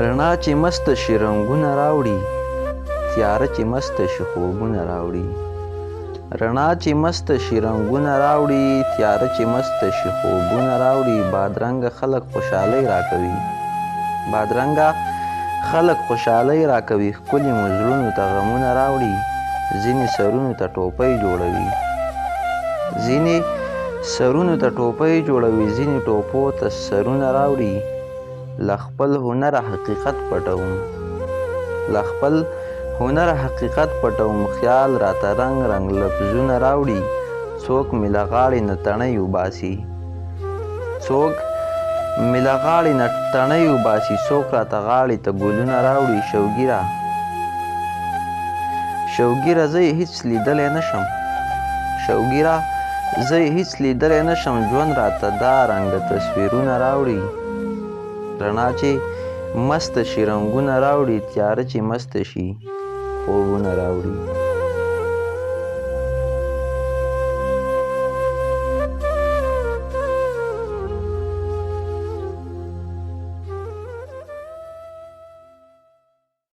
رڼا چې مست شي رنګونه راوړي، تیاره چې مست شي خوبونه راوړي. رڼا چې مست شي رنګونه راوړي، تیاره چې مست شي خوبونه راوړي. بادرنګه خلک خوشحالۍ راکوي، بادرنګه خلک خوشحالۍ راکوي. ښکلي مو زړونو ته غمونه راوړي، ځینې سرونو ته ټوپۍ جوړوي. ځینې سرونو ته ټوپۍ جوړوي، ځینې ټوپو ته سرونه راوړي. له خپل هنره حقیقت پټوم، له خپل هنره حقیقت پټوم. خیال راته رنګ رنګ لفظونه راوړي. څوک مې له غاړې نه تڼۍ وباسي، څوک مې له غاړې نه تڼۍ وباسي. څوک راته غاړې ته ګلونه راوړي. شوګیره شوګیره زه یې هېڅ لیدلی نشم، شوګیره زه یې هېڅ لیدلی نشم. ژوند راته دا رنګه تصویرونه راوړي. رڼا چې مست شي رنګونه راوړي، تیاره چې مست شي خوبونه راوړي.